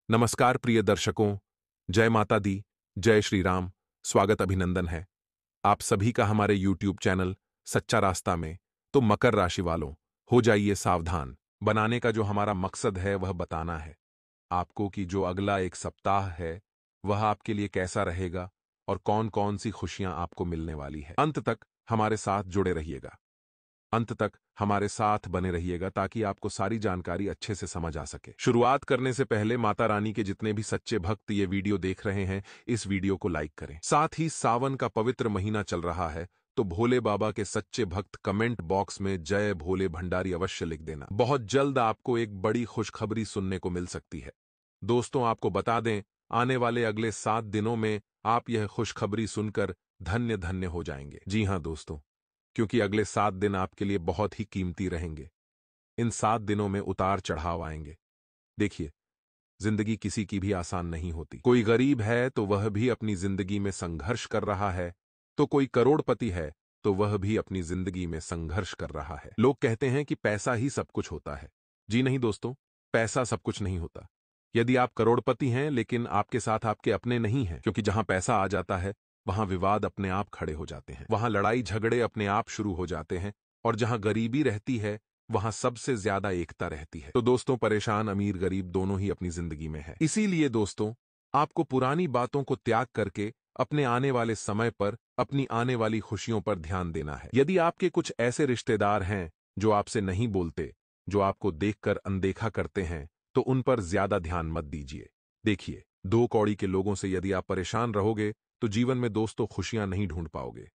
नमस्कार प्रिय दर्शकों, जय माता दी, जय श्री राम, स्वागत अभिनंदन है आप सभी का हमारे YouTube चैनल सच्चा रास्ता में। तो मकर राशि वालों, हो जाइए सावधान। बनाने का जो हमारा मकसद है वह बताना है आपको कि जो अगला एक सप्ताह है वह आपके लिए कैसा रहेगा और कौन कौन सी खुशियां आपको मिलने वाली है। अंत तक हमारे साथ जुड़े रहिएगा, अंत तक हमारे साथ बने रहिएगा ताकि आपको सारी जानकारी अच्छे से समझ आ सके। शुरुआत करने से पहले माता रानी के जितने भी सच्चे भक्त ये वीडियो देख रहे हैं, इस वीडियो को लाइक करें। साथ ही सावन का पवित्र महीना चल रहा है, तो भोले बाबा के सच्चे भक्त कमेंट बॉक्स में जय भोले भंडारी अवश्य लिख देना। बहुत जल्द आपको एक बड़ी खुशखबरी सुनने को मिल सकती है। दोस्तों, आपको बता दें, आने वाले अगले 7 दिनों में आप यह खुशखबरी सुनकर धन्य धन्य हो जाएंगे। जी हां दोस्तों, क्योंकि अगले 7 दिन आपके लिए बहुत ही कीमती रहेंगे। इन 7 दिनों में उतार चढ़ाव आएंगे। देखिए, जिंदगी किसी की भी आसान नहीं होती। कोई गरीब है तो वह भी अपनी जिंदगी में संघर्ष कर रहा है, तो कोई करोड़पति है तो वह भी अपनी जिंदगी में संघर्ष कर रहा है। लोग कहते हैं कि पैसा ही सब कुछ होता है। जी नहीं दोस्तों, पैसा सब कुछ नहीं होता। यदि आप करोड़पति हैं लेकिन आपके साथ आपके अपने नहीं हैं, क्योंकि जहां पैसा आ जाता है वहां विवाद अपने आप खड़े हो जाते हैं, वहां लड़ाई झगड़े अपने आप शुरू हो जाते हैं, और जहां गरीबी रहती है वहां सबसे ज्यादा एकता रहती है। तो दोस्तों, परेशान अमीर गरीब दोनों ही अपनी जिंदगी में है। इसीलिए दोस्तों, आपको पुरानी बातों को त्याग करके अपने आने वाले समय पर, अपनी आने वाली खुशियों पर ध्यान देना है। यदि आपके कुछ ऐसे रिश्तेदार हैं जो आपसे नहीं बोलते, जो आपको देखकर अनदेखा करते हैं, तो उन पर ज्यादा ध्यान मत दीजिए। देखिए, 2 कौड़ी के लोगों से यदि आप परेशान रहोगे तो जीवन में दोस्तों खुशियां नहीं ढूंढ पाओगे।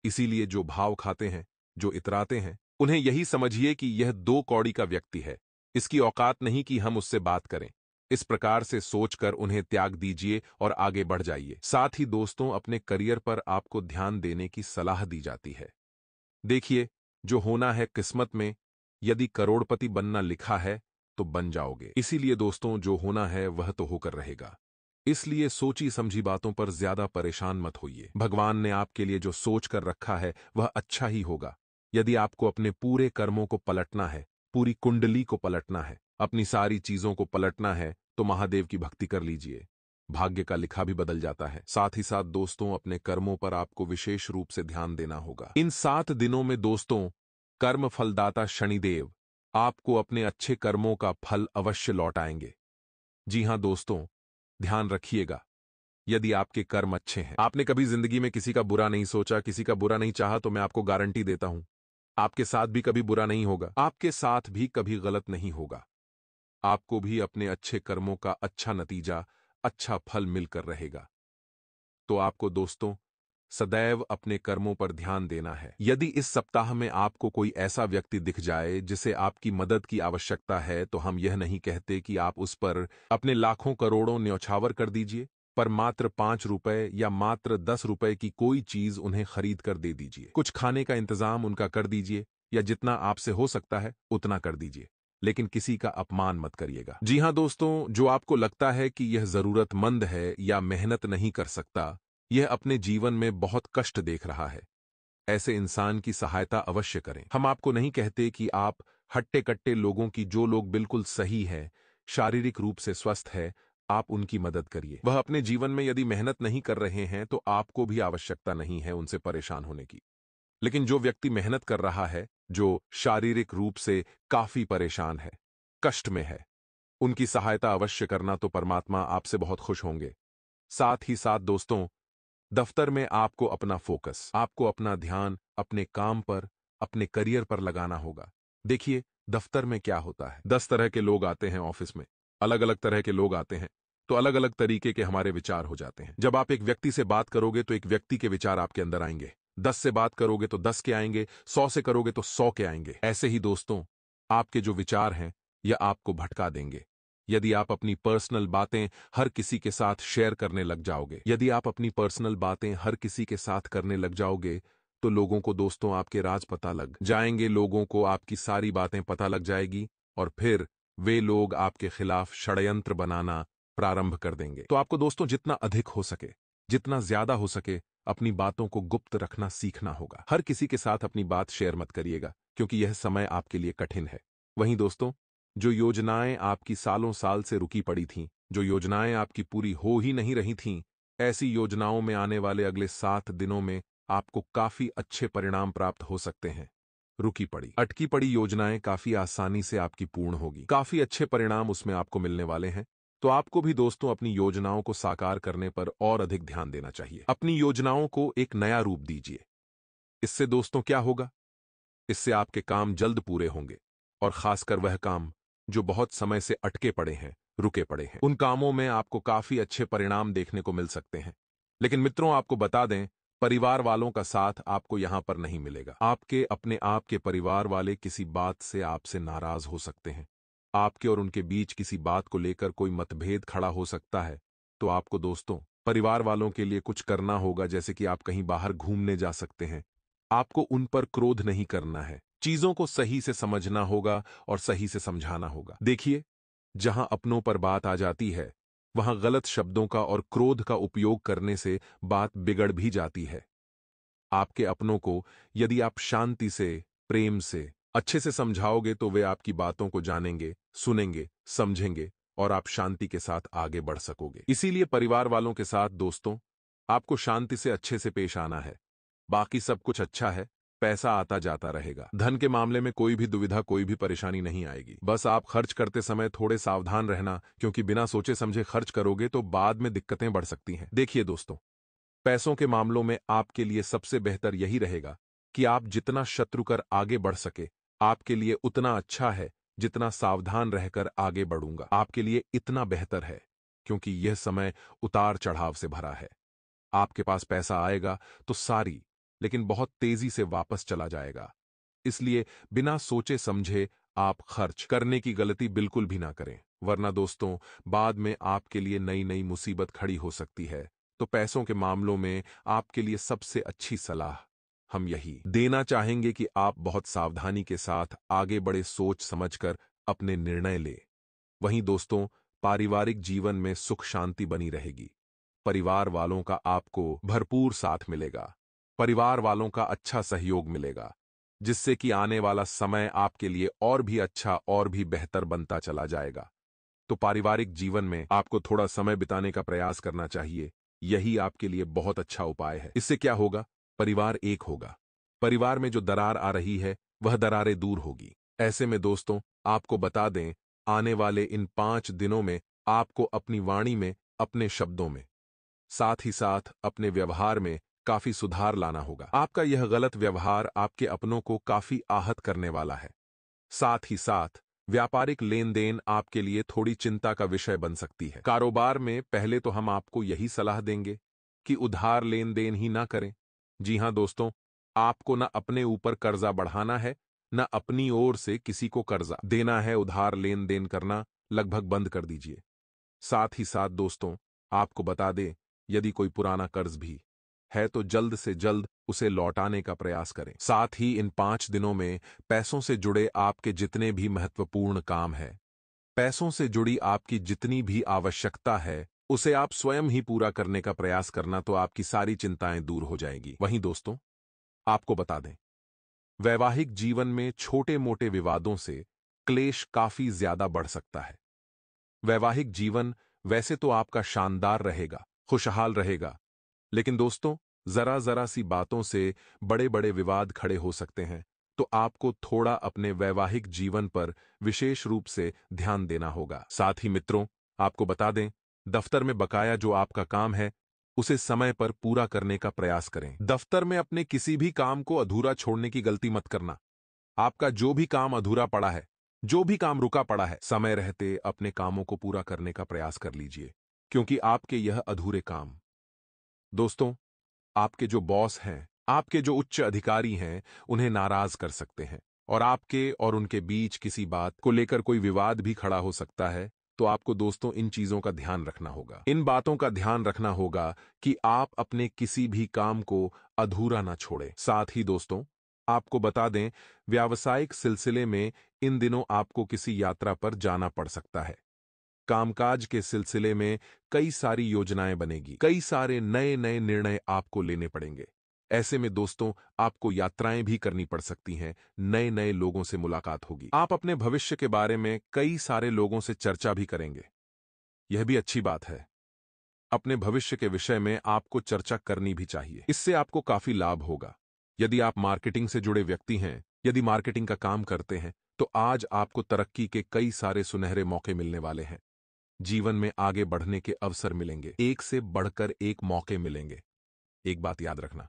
इसीलिए जो भाव खाते हैं, जो इतराते हैं, उन्हें यही समझिए कि यह 2 कौड़ी का व्यक्ति है, इसकी औकात नहीं कि हम उससे बात करें। इस प्रकार से सोचकर उन्हें त्याग दीजिए और आगे बढ़ जाइए। साथ ही दोस्तों, अपने करियर पर आपको ध्यान देने की सलाह दी जाती है। देखिए, जो होना है किस्मत में, यदि करोड़पति बनना लिखा है तो बन जाओगे। इसीलिए दोस्तों, जो होना है वह तो होकर रहेगा। इसलिए सोची समझी बातों पर ज्यादा परेशान मत होइए। भगवान ने आपके लिए जो सोच कर रखा है वह अच्छा ही होगा। यदि आपको अपने पूरे कर्मों को पलटना है, पूरी कुंडली को पलटना है, अपनी सारी चीजों को पलटना है, तो महादेव की भक्ति कर लीजिए। भाग्य का लिखा भी बदल जाता है। साथ ही साथ दोस्तों, अपने कर्मों पर आपको विशेष रूप से ध्यान देना होगा। इन 7 दिनों में दोस्तों, कर्म फलदाता शनिदेव आपको अपने अच्छे कर्मों का फल अवश्य लौटाएंगे। जी हां दोस्तों, ध्यान रखिएगा, यदि आपके कर्म अच्छे हैं, आपने कभी जिंदगी में किसी का बुरा नहीं सोचा, किसी का बुरा नहीं चाहा, तो मैं आपको गारंटी देता हूं, आपके साथ भी कभी बुरा नहीं होगा, आपके साथ भी कभी गलत नहीं होगा। आपको भी अपने अच्छे कर्मों का अच्छा नतीजा, अच्छा फल मिलकर रहेगा। तो आपको दोस्तों, सदैव अपने कर्मों पर ध्यान देना है। यदि इस सप्ताह में आपको कोई ऐसा व्यक्ति दिख जाए जिसे आपकी मदद की आवश्यकता है, तो हम यह नहीं कहते कि आप उस पर अपने लाखों करोड़ों न्यौछावर कर दीजिए, पर मात्र 5 रुपए या मात्र 10 रुपए की कोई चीज उन्हें खरीद कर दे दीजिए। कुछ खाने का इंतजाम उनका कर दीजिए, या जितना आपसे हो सकता है उतना कर दीजिए, लेकिन किसी का अपमान मत करिएगा। जी हां दोस्तों, जो आपको लगता है कि यह जरूरतमंद है या मेहनत नहीं कर सकता, यह अपने जीवन में बहुत कष्ट देख रहा है, ऐसे इंसान की सहायता अवश्य करें। हम आपको नहीं कहते कि आप हट्टे कट्टे लोगों की, जो लोग बिल्कुल सही है, शारीरिक रूप से स्वस्थ है, आप उनकी मदद करिए। वह अपने जीवन में यदि मेहनत नहीं कर रहे हैं तो आपको भी आवश्यकता नहीं है उनसे परेशान होने की। लेकिन जो व्यक्ति मेहनत कर रहा है, जो शारीरिक रूप से काफी परेशान है, कष्ट में है, उनकी सहायता अवश्य करना, तो परमात्मा आपसे बहुत खुश होंगे। साथ ही साथ दोस्तों, दफ्तर में आपको अपना फोकस, आपको अपना ध्यान अपने काम पर, अपने करियर पर लगाना होगा। देखिए, दफ्तर में क्या होता है, 10 तरह के लोग आते हैं ऑफिस में, अलग अलग तरह के लोग आते हैं, तो अलग अलग तरीके के हमारे विचार हो जाते हैं। जब आप एक व्यक्ति से बात करोगे तो एक व्यक्ति के विचार आपके अंदर आएंगे, 10 से बात करोगे तो 10 के आएंगे, 100 से करोगे तो 100 के आएंगे। ऐसे ही दोस्तों, आपके जो विचार हैं यह आपको भटका देंगे। यदि आप अपनी पर्सनल बातें हर किसी के साथ शेयर करने लग जाओगे, यदि आप अपनी पर्सनल बातें हर किसी के साथ करने लग जाओगे, तो लोगों को दोस्तों आपके राज पता लग जाएंगे, लोगों को आपकी सारी बातें पता लग जाएगी, और फिर वे लोग आपके खिलाफ षड्यंत्र बनाना प्रारंभ कर देंगे। तो आपको दोस्तों जितना अधिक हो सके, जितना ज्यादा हो सके, अपनी बातों को गुप्त रखना सीखना होगा। हर किसी के साथ अपनी बात शेयर मत करिएगा, क्योंकि यह समय आपके लिए कठिन है। वहीं दोस्तों, जो योजनाएं आपकी सालों साल से रुकी पड़ी थीं, जो योजनाएं आपकी पूरी हो ही नहीं रही थीं, ऐसी योजनाओं में आने वाले अगले 7 दिनों में आपको काफी अच्छे परिणाम प्राप्त हो सकते हैं। रुकी पड़ी, अटकी पड़ी योजनाएं काफी आसानी से आपकी पूर्ण होगी, काफी अच्छे परिणाम उसमें आपको मिलने वाले हैं। तो आपको भी दोस्तों अपनी योजनाओं को साकार करने पर और अधिक ध्यान देना चाहिए। अपनी योजनाओं को एक नया रूप दीजिए। इससे दोस्तों क्या होगा? इससे आपके काम जल्द पूरे होंगे, और खासकर वह काम जो बहुत समय से अटके पड़े हैं, रुके पड़े हैं, उन कामों में आपको काफी अच्छे परिणाम देखने को मिल सकते हैं। लेकिन मित्रों, आपको बता दें, परिवार वालों का साथ आपको यहां पर नहीं मिलेगा। आपके अपने आप के परिवार वाले किसी बात से आपसे नाराज हो सकते हैं। आपके और उनके बीच किसी बात को लेकर कोई मतभेद खड़ा हो सकता है। तो आपको दोस्तों परिवार वालों के लिए कुछ करना होगा, जैसे कि आप कहीं बाहर घूमने जा सकते हैं। आपको उन पर क्रोध नहीं करना है, चीजों को सही से समझना होगा और सही से समझाना होगा। देखिए, जहां अपनों पर बात आ जाती है, वहां गलत शब्दों का और क्रोध का उपयोग करने से बात बिगड़ भी जाती है। आपके अपनों को यदि आप शांति से, प्रेम से, अच्छे से समझाओगे तो वे आपकी बातों को जानेंगे, सुनेंगे, समझेंगे और आप शांति के साथ आगे बढ़ सकोगे। इसीलिए परिवार वालों के साथ दोस्तों आपको शांति से अच्छे से पेश आना है। बाकी सब कुछ अच्छा है, पैसा आता जाता रहेगा। धन के मामले में कोई भी दुविधा, कोई भी परेशानी नहीं आएगी। बस आप खर्च करते समय थोड़े सावधान रहना, क्योंकि बिना सोचे समझे खर्च करोगे तो बाद में दिक्कतें बढ़ सकती हैं। देखिए दोस्तों, पैसों के मामलों में आपके लिए सबसे बेहतर यही रहेगा कि आप जितना शत्रु कर आगे बढ़ सके, आपके लिए उतना अच्छा है। जितना सावधान रहकर आगे बढ़ूंगा, आपके लिए इतना बेहतर है, क्योंकि यह समय उतार चढ़ाव से भरा है। आपके पास पैसा आएगा तो सारी, लेकिन बहुत तेजी से वापस चला जाएगा। इसलिए बिना सोचे समझे आप खर्च करने की गलती बिल्कुल भी ना करें, वरना दोस्तों बाद में आपके लिए नई नई मुसीबत खड़ी हो सकती है। तो पैसों के मामलों में आपके लिए सबसे अच्छी सलाह हम यही देना चाहेंगे कि आप बहुत सावधानी के साथ आगे बढ़े, सोच समझकर अपने निर्णय ले। वहीं दोस्तों, पारिवारिक जीवन में सुख शांति बनी रहेगी। परिवार वालों का आपको भरपूर साथ मिलेगा, परिवार वालों का अच्छा सहयोग मिलेगा, जिससे कि आने वाला समय आपके लिए और भी अच्छा और भी बेहतर बनता चला जाएगा। तो पारिवारिक जीवन में आपको थोड़ा समय बिताने का प्रयास करना चाहिए। यही आपके लिए बहुत अच्छा उपाय है। इससे क्या होगा? परिवार एक होगा। परिवार में जो दरार आ रही है, वह दरारें दूर होगी। ऐसे में दोस्तों आपको बता दें, आने वाले इन 5 दिनों में आपको अपनी वाणी में, अपने शब्दों में, साथ ही साथ अपने व्यवहार में काफी सुधार लाना होगा। आपका यह गलत व्यवहार आपके अपनों को काफी आहत करने वाला है। साथ ही साथ व्यापारिक लेन देन आपके लिए थोड़ी चिंता का विषय बन सकती है। कारोबार में पहले तो हम आपको यही सलाह देंगे कि उधार लेन देन ही ना करें। जी हां दोस्तों, आपको ना अपने ऊपर कर्जा बढ़ाना है, ना अपनी ओर से किसी को कर्जा देना है। उधार लेन देन करना लगभग बंद कर दीजिए। साथ ही साथ दोस्तों आपको बता दें, यदि कोई पुराना कर्ज भी है तो जल्द से जल्द उसे लौटाने का प्रयास करें। साथ ही इन 5 दिनों में पैसों से जुड़े आपके जितने भी महत्वपूर्ण काम हैं, पैसों से जुड़ी आपकी जितनी भी आवश्यकता है, उसे आप स्वयं ही पूरा करने का प्रयास करना, तो आपकी सारी चिंताएं दूर हो जाएंगी। वहीं दोस्तों आपको बता दें, वैवाहिक जीवन में छोटे मोटे विवादों से क्लेश काफी ज्यादा बढ़ सकता है। वैवाहिक जीवन वैसे तो आपका शानदार रहेगा, खुशहाल रहेगा, लेकिन दोस्तों जरा जरा सी बातों से बड़े बड़े विवाद खड़े हो सकते हैं। तो आपको थोड़ा अपने वैवाहिक जीवन पर विशेष रूप से ध्यान देना होगा। साथ ही मित्रों आपको बता दें, दफ्तर में बकाया जो आपका काम है, उसे समय पर पूरा करने का प्रयास करें। दफ्तर में अपने किसी भी काम को अधूरा छोड़ने की गलती मत करना। आपका जो भी काम अधूरा पड़ा है, जो भी काम रुका पड़ा है, समय रहते अपने कामों को पूरा करने का प्रयास कर लीजिए, क्योंकि आपके यह अधूरे काम दोस्तों आपके जो बॉस हैं, आपके जो उच्च अधिकारी हैं, उन्हें नाराज कर सकते हैं, और आपके और उनके बीच किसी बात को लेकर कोई विवाद भी खड़ा हो सकता है। तो आपको दोस्तों इन चीजों का ध्यान रखना होगा। इन बातों का ध्यान रखना होगा कि आप अपने किसी भी काम को अधूरा ना छोड़ें। साथ ही दोस्तों आपको बता दें, व्यावसायिक सिलसिले में इन दिनों आपको किसी यात्रा पर जाना पड़ सकता है। कामकाज के सिलसिले में कई सारी योजनाएं बनेगी, कई सारे नए नए निर्णय आपको लेने पड़ेंगे। ऐसे में दोस्तों आपको यात्राएं भी करनी पड़ सकती हैं, नए नए लोगों से मुलाकात होगी, आप अपने भविष्य के बारे में कई सारे लोगों से चर्चा भी करेंगे। यह भी अच्छी बात है। अपने भविष्य के विषय में आपको चर्चा करनी भी चाहिए, इससे आपको काफी लाभ होगा। यदि आप मार्केटिंग से जुड़े व्यक्ति हैं, यदि मार्केटिंग का काम करते हैं, तो आज आपको तरक्की के कई सारे सुनहरे मौके मिलने वाले हैं। जीवन में आगे बढ़ने के अवसर मिलेंगे, एक से बढ़कर एक मौके मिलेंगे। एक बात याद रखना,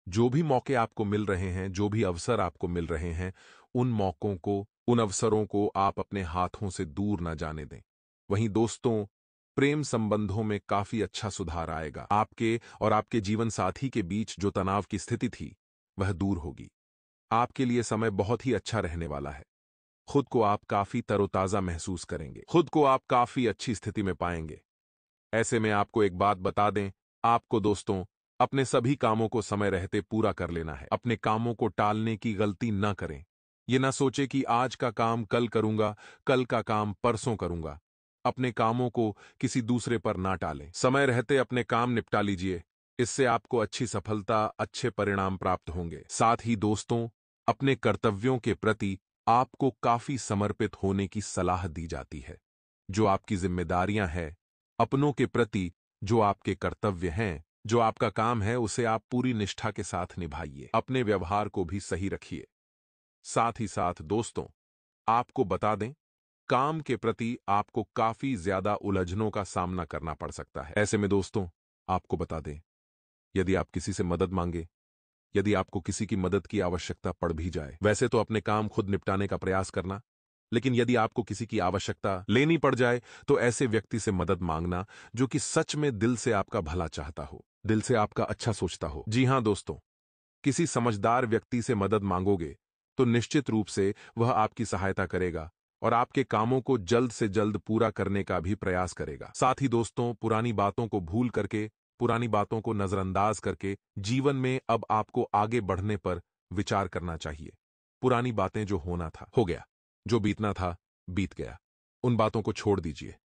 जो भी मौके आपको मिल रहे हैं, जो भी अवसर आपको मिल रहे हैं, उन मौकों को, उन अवसरों को आप अपने हाथों से दूर न जाने दें। वहीं दोस्तों, प्रेम संबंधों में काफी अच्छा सुधार आएगा। आपके और आपके जीवन साथी के बीच जो तनाव की स्थिति थी, वह दूर होगी। आपके लिए समय बहुत ही अच्छा रहने वाला है। खुद को आप काफी तरोताजा महसूस करेंगे, खुद को आप काफी अच्छी स्थिति में पाएंगे। ऐसे में आपको एक बात बता दें, आपको दोस्तों अपने सभी कामों को समय रहते पूरा कर लेना है। अपने कामों को टालने की गलती न करें। ये ना सोचे कि आज का काम कल करूंगा, कल का काम परसों करूंगा। अपने कामों को किसी दूसरे पर ना टालें। समय रहते अपने काम निपटा लीजिए। इससे आपको अच्छी सफलता, अच्छे परिणाम प्राप्त होंगे। साथ ही दोस्तों, अपने कर्तव्यों के प्रति आपको काफी समर्पित होने की सलाह दी जाती है। जो आपकी जिम्मेदारियां हैं, अपनों के प्रति जो आपके कर्तव्य हैं, जो आपका काम है, उसे आप पूरी निष्ठा के साथ निभाइए। अपने व्यवहार को भी सही रखिए। साथ ही साथ दोस्तों, आपको बता दें, काम के प्रति आपको काफी ज्यादा उलझनों का सामना करना पड़ सकता है। ऐसे में दोस्तों, आपको बता दें, यदि आप किसी से मदद मांगे, यदि आपको किसी की मदद की आवश्यकता पड़ भी जाए, वैसे तो अपने काम खुद निपटाने का प्रयास करना, लेकिन यदि आपको किसी की आवश्यकता लेनी पड़ जाए, तो ऐसे व्यक्ति से मदद मांगना जो कि सच में दिल से आपका भला चाहता हो, दिल से आपका अच्छा सोचता हो। जी हां दोस्तों, किसी समझदार व्यक्ति से मदद मांगोगे तो निश्चित रूप से वह आपकी सहायता करेगा और आपके कामों को जल्द से जल्द पूरा करने का भी प्रयास करेगा। साथ ही दोस्तों, पुरानी बातों को भूल करके, पुरानी बातों को नजरअंदाज करके जीवन में अब आपको आगे बढ़ने पर विचार करना चाहिए। पुरानी बातें, जो होना था हो गया, जो बीतना था बीत गया, उन बातों को छोड़ दीजिए।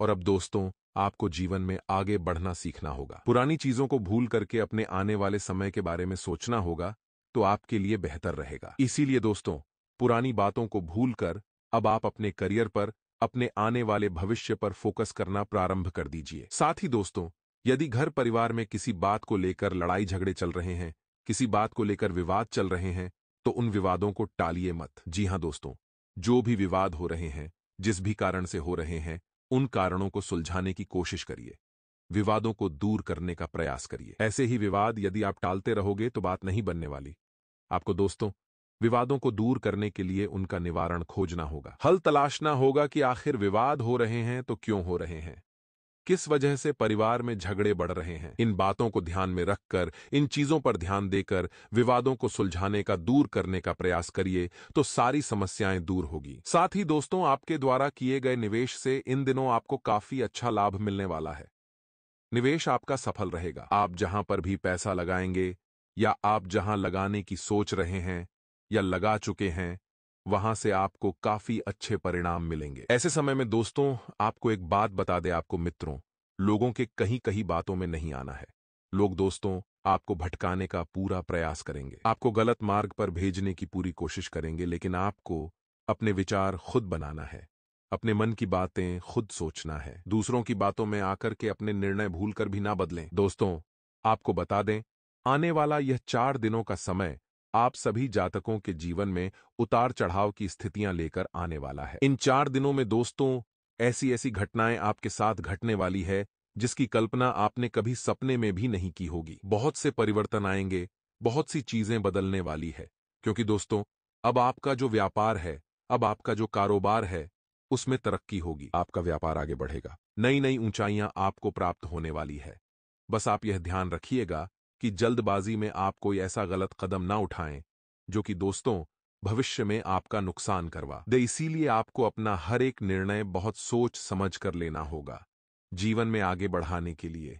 और अब दोस्तों, आपको जीवन में आगे बढ़ना सीखना होगा। पुरानी चीजों को भूल करके अपने आने वाले समय के बारे में सोचना होगा, तो आपके लिए बेहतर रहेगा। इसीलिए दोस्तों, पुरानी बातों को भूलकर अब आप अपने करियर पर, अपने आने वाले भविष्य पर फोकस करना प्रारंभ कर दीजिए। साथ ही दोस्तों, यदि घर परिवार में किसी बात को लेकर लड़ाई झगड़े चल रहे हैं, किसी बात को लेकर विवाद चल रहे हैं, तो उन विवादों को टालिए मत। जी हां दोस्तों, जो भी विवाद हो रहे हैं, जिस भी कारण से हो रहे हैं, उन कारणों को सुलझाने की कोशिश करिए। विवादों को दूर करने का प्रयास करिए। ऐसे ही विवाद यदि आप टालते रहोगे तो बात नहीं बनने वाली। आपको दोस्तों, विवादों को दूर करने के लिए उनका निवारण खोजना होगा। हल तलाशना होगा कि आखिर विवाद हो रहे हैं तो क्यों हो रहे हैं, किस वजह से परिवार में झगड़े बढ़ रहे हैं। इन बातों को ध्यान में रखकर, इन चीजों पर ध्यान देकर विवादों को सुलझाने का, दूर करने का प्रयास करिए, तो सारी समस्याएं दूर होगी। साथ ही दोस्तों, आपके द्वारा किए गए निवेश से इन दिनों आपको काफी अच्छा लाभ मिलने वाला है। निवेश आपका सफल रहेगा। आप जहां पर भी पैसा लगाएंगे, या आप जहां लगाने की सोच रहे हैं या लगा चुके हैं, वहां से आपको काफी अच्छे परिणाम मिलेंगे। ऐसे समय में दोस्तों, आपको एक बात बता दें, आपको मित्रों, लोगों के कहीं कहीं बातों में नहीं आना है। लोग दोस्तों आपको भटकाने का पूरा प्रयास करेंगे, आपको गलत मार्ग पर भेजने की पूरी कोशिश करेंगे, लेकिन आपको अपने विचार खुद बनाना है। अपने मन की बातें खुद सोचना है। दूसरों की बातों में आकर के अपने निर्णय भूलकर भी ना बदलें। दोस्तों, आपको बता दें, आने वाला यह 4 दिनों का समय आप सभी जातकों के जीवन में उतार चढ़ाव की स्थितियां लेकर आने वाला है। इन 4 दिनों में दोस्तों, ऐसी ऐसी घटनाएं आपके साथ घटने वाली है जिसकी कल्पना आपने कभी सपने में भी नहीं की होगी। बहुत से परिवर्तन आएंगे, बहुत सी चीजें बदलने वाली है, क्योंकि दोस्तों, अब आपका जो व्यापार है, अब आपका जो कारोबार है, उसमें तरक्की होगी। आपका व्यापार आगे बढ़ेगा, नई नई ऊंचाइयां आपको प्राप्त होने वाली है। बस आप यह ध्यान रखिएगा कि जल्दबाजी में आप कोई ऐसा गलत कदम ना उठाएं जो कि दोस्तों भविष्य में आपका नुकसान करवा दे। इसीलिए आपको अपना हर एक निर्णय बहुत सोच समझ कर लेना होगा। जीवन में आगे बढ़ाने के लिए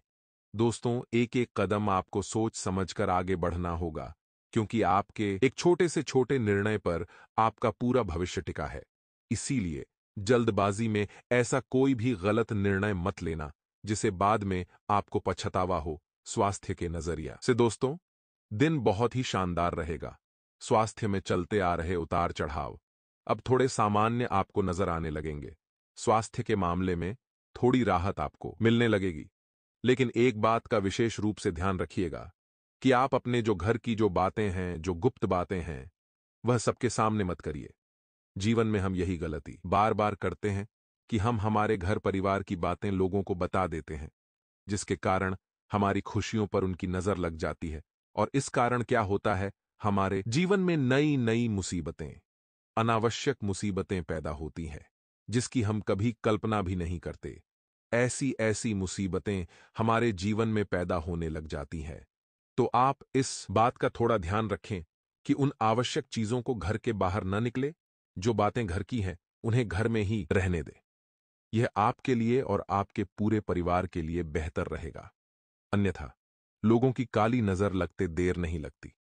दोस्तों, एक एक कदम आपको सोच समझकर आगे बढ़ना होगा, क्योंकि आपके एक छोटे से छोटे निर्णय पर आपका पूरा भविष्य टिका है। इसीलिए जल्दबाजी में ऐसा कोई भी गलत निर्णय मत लेना जिसे बाद में आपको पछतावा हो। स्वास्थ्य के नजरिया से दोस्तों, दिन बहुत ही शानदार रहेगा। स्वास्थ्य में चलते आ रहे उतार चढ़ाव अब थोड़े सामान्य आपको नजर आने लगेंगे। स्वास्थ्य के मामले में थोड़ी राहत आपको मिलने लगेगी। लेकिन एक बात का विशेष रूप से ध्यान रखिएगा कि आप अपने जो घर की जो बातें हैं, जो गुप्त बातें हैं, वह सबके सामने मत करिए। जीवन में हम यही गलती बार बार करते हैं कि हम हमारे घर परिवार की बातें लोगों को बता देते हैं, जिसके कारण हमारी खुशियों पर उनकी नजर लग जाती है। और इस कारण क्या होता है, हमारे जीवन में नई नई मुसीबतें, अनावश्यक मुसीबतें पैदा होती हैं, जिसकी हम कभी कल्पना भी नहीं करते। ऐसी ऐसी मुसीबतें हमारे जीवन में पैदा होने लग जाती हैं। तो आप इस बात का थोड़ा ध्यान रखें कि उन आवश्यक चीजों को घर के बाहर न निकले। जो बातें घर की हैं, उन्हें घर में ही रहने दें। यह आपके लिए और आपके पूरे परिवार के लिए बेहतर रहेगा। अन्यथा लोगों की काली नजर लगते देर नहीं लगती।